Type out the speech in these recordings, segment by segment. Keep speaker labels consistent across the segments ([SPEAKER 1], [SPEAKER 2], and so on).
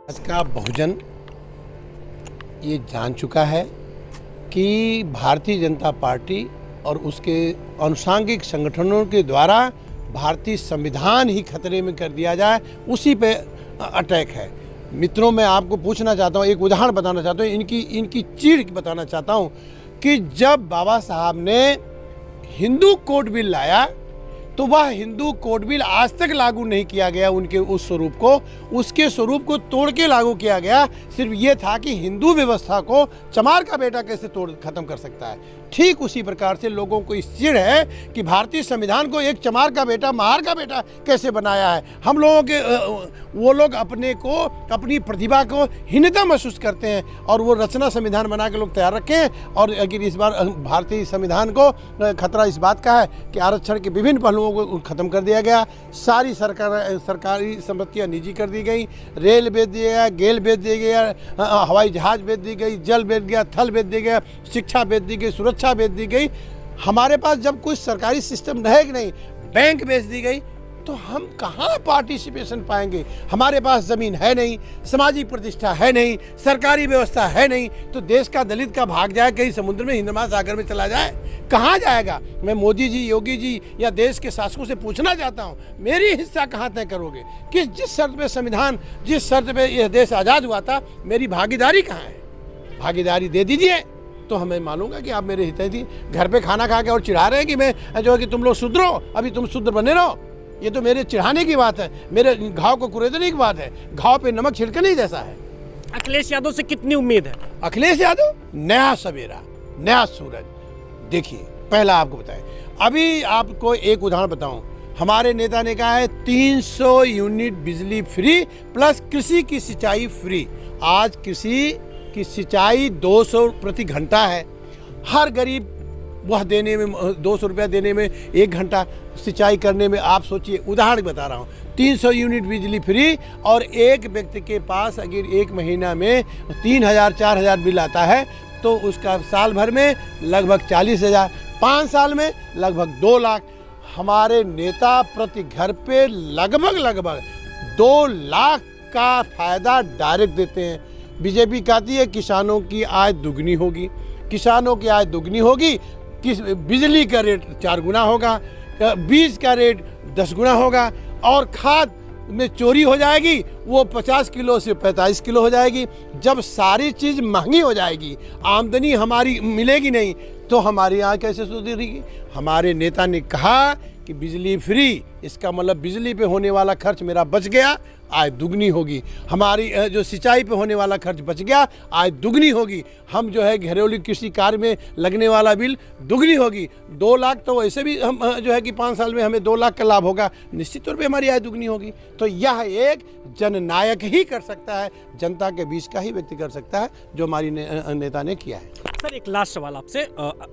[SPEAKER 1] आज का बहुजन ये जान चुका है कि भारतीय जनता पार्टी और उसके अनुषांगिक संगठनों के द्वारा भारतीय संविधान ही खतरे में कर दिया जाए, उसी पे अटैक है। मित्रों, मैं आपको पूछना चाहता हूँ, एक उदाहरण बताना चाहता हूँ, इनकी चीड़ बताना चाहता हूँ कि जब बाबा साहब ने हिंदू कोड बिल लाया तो वह हिंदू कोड बिल आज तक लागू नहीं किया गया। उनके उस स्वरूप को, उसके स्वरूप को तोड़ के लागू किया गया। सिर्फ ये था कि हिंदू व्यवस्था को चमार का बेटा कैसे तोड़ खत्म कर सकता है। ठीक उसी प्रकार से लोगों को इस चिढ़ है कि भारतीय संविधान को एक चमार का बेटा, महार का बेटा कैसे बनाया है। हम लोगों के वो लोग अपने को, अपनी प्रतिभा को हीनता महसूस करते हैं और वो रचना संविधान बना के लोग तैयार रखे हैं। और अगर इस बार भारतीय संविधान को खतरा इस बात का है कि आरक्षण के विभिन्न पहलुओं को खत्म कर दिया गया, सारी सरकारी संपत्तियां निजी कर दी गई, रेल बेच दिया गया, गेल बेच दिया गया, हवाई जहाज बेच दी गई, जल बेच गया, थल बेच दिया गया, शिक्षा बेच दी गई, सुरक्षा बेच दी गई। हमारे पास जब कुछ सरकारी सिस्टम रहेगा नहीं, बैंक बेच दी गई, तो हम कहाँ पार्टिसिपेशन पाएंगे। हमारे पास जमीन है नहीं, सामाजिक प्रतिष्ठा है नहीं, सरकारी व्यवस्था है नहीं, तो देश का दलित का भाग जाए कहीं समुद्र में, हिंद महासागर में चला जाए, कहाँ जाएगा। मैं मोदी जी, योगी जी या देश के शासकों से पूछना चाहता हूँ, मेरी हिस्सा कहाँ तय करोगे। जिस शर्त पे संविधान, जिस शर्त पे यह देश आज़ाद हुआ था, मेरी भागीदारी कहाँ है। भागीदारी दे दीजिए तो हमें मालूंगा कि आप मेरे हितैषी। घर पे खाना खा के और चिढ़ा रहे हैं कि मैं जो है कि तुम लोग सुधरो, अभी तुम शुद्ध बने रहो। ये तो मेरे चिढ़ाने की बात है, मेरे घाव को कुरेदने की बात है। घाव पे नमक छिड़कने जैसा है।
[SPEAKER 2] अखिलेश यादव से कितनी उम्मीद है?
[SPEAKER 1] अखिलेश यादव नया सवेरा, नया सूरज। देखिए, पहला आपको बताएं, अभी आपको एक उदाहरण बताऊं। हमारे नेता ने कहा है 300 यूनिट बिजली फ्री प्लस कृषि की सिंचाई फ्री। आज कृषि की सिंचाई 200 प्रति घंटा है। हर गरीब वह देने में 200 रुपया देने में 1 घंटा सिंचाई करने में, आप सोचिए, उदाहरण बता रहा हूँ, 300 यूनिट बिजली फ्री। और एक व्यक्ति के पास अगर एक महीना में 3000-4000 बिल आता है तो उसका साल भर में लगभग 40,000, 5 साल में लगभग 2 लाख। हमारे नेता प्रति घर पे लगभग 2 लाख का फायदा डायरेक्ट देते हैं। बीजेपी कहती है किसानों की आय दुगनी होगी, किसानों की आय दुगनी होगी, बिजली का रेट 4 गुना होगा, बीज का रेट 10 गुना होगा, और खाद में चोरी हो जाएगी, वो 50 किलो से 45 किलो हो जाएगी। जब सारी चीज़ महंगी हो जाएगी, आमदनी हमारी मिलेगी नहीं, तो हमारी आय कैसे सुधरेगी। हमारे नेता ने कहा कि बिजली फ्री, इसका मतलब बिजली पे होने वाला खर्च मेरा बच गया, आय दुगनी होगी। हमारी जो सिंचाई पे होने वाला खर्च बच गया, आय दुगनी होगी। हम जो है घरेलू कृषि कार्य में लगने वाला बिल दुगनी होगी। 2 लाख तो वैसे भी हम जो है कि 5 साल में हमें 2 लाख का लाभ होगा, निश्चित तौर पे हमारी आय दुगनी होगी। तो यह एक जननायक ही कर सकता है, जनता के बीच का ही व्यक्ति कर सकता है, जो हमारी नेता ने किया है।
[SPEAKER 2] सर, एक लास्ट सवाल आपसे।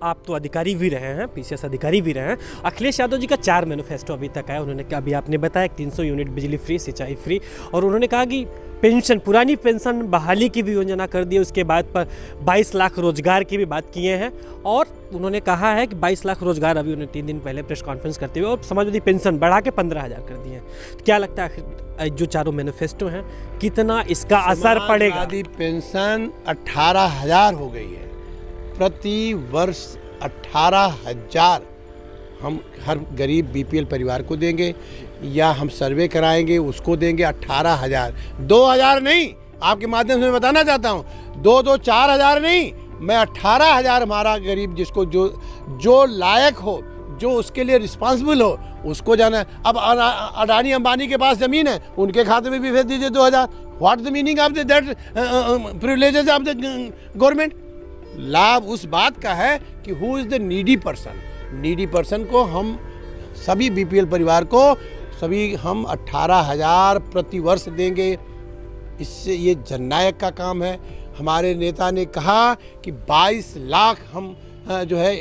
[SPEAKER 2] आप तो अधिकारी भी रहे हैं, पीसीएस अधिकारी भी रहे हैं। अखिलेश यादव जी का 4 मैनिफेस्टो अभी तक आया। उन्होंने, अभी आपने बताया 300 यूनिट बिजली फ्री, सिंचाई फ्री, और उन्होंने कहा कि पेंशन, पुरानी पेंशन बहाली की भी योजना कर दी। उसके बाद पर 22 लाख रोजगार की भी बात किए हैं, और उन्होंने कहा है कि 22 लाख रोजगार, अभी उन्होंने 3 दिन पहले प्रेस कॉन्फ्रेंस करते हुए, और समाजवादी पेंशन बढ़ा के 15,000 कर दिए हैं। तो क्या लगता है जो चारों मैनिफेस्टो हैं, कितना इसका असर पड़ेगा?
[SPEAKER 1] समाजवादी पेंशन 18,000 हो गई है, प्रति वर्ष 18,000 हम हर गरीब बीपीएल परिवार को देंगे, या हम सर्वे कराएंगे उसको देंगे 18,000। 2,000 नहीं, आपके माध्यम से मैं बताना चाहता हूँ, 4,000 नहीं, मैं 18,000 हमारा गरीब, जिसको जो लायक हो, जो उसके लिए रिस्पॉन्सिबल हो, उसको जाना। अब अडानी अंबानी के पास ज़मीन है, उनके खाते में भी भेज दीजिए 2,000। What the meaning of that privileges of the government. लाभ उस बात का है कि who is the needy person. Needy person को हम सभी बीपीएल परिवार को सभी हम 18,000 प्रति वर्ष देंगे। इससे ये जननायक का काम है। हमारे नेता ने कहा कि 22 लाख हम जो है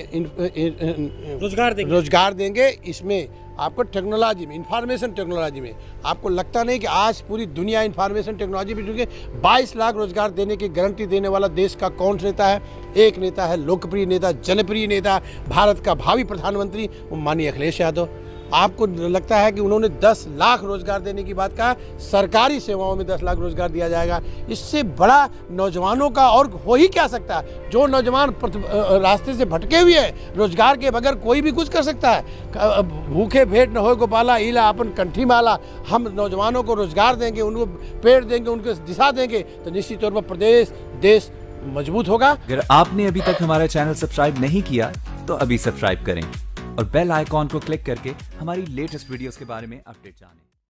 [SPEAKER 1] रोजगार देंगे। इसमें आपको टेक्नोलॉजी में, इंफॉर्मेशन टेक्नोलॉजी में, आपको लगता नहीं कि आज पूरी दुनिया इंफॉर्मेशन टेक्नोलॉजी में जुड़ गई। 22 लाख रोजगार देने की गारंटी देने वाला देश का कौन नेता है? एक नेता है, लोकप्रिय नेता, जनप्रिय नेता, भारत का भावी प्रधानमंत्री, वो माननीय अखिलेश यादव। आपको लगता है कि उन्होंने 10 लाख रोजगार देने की बात कहा, सरकारी सेवाओं में 10 लाख रोजगार दिया जाएगा। इससे बड़ा नौजवानों का और हो ही क्या सकता है। जो नौजवान रास्ते से भटके हुए हैं, रोजगार के बगैर कोई भी कुछ कर सकता है। भूखे भेंट न हो गोपाला, इला अपन कंठी माला। हम नौजवानों को रोजगार देंगे, उनको पेड़ देंगे, उनको दिशा देंगे, तो निश्चित तौर पर प्रदेश देश मजबूत होगा।
[SPEAKER 3] अगर आपने अभी तक हमारा चैनल सब्सक्राइब नहीं किया तो अभी सब्सक्राइब करें और बेल आइकॉन को क्लिक करके हमारी लेटेस्ट वीडियोस के बारे में अपडेट जानें।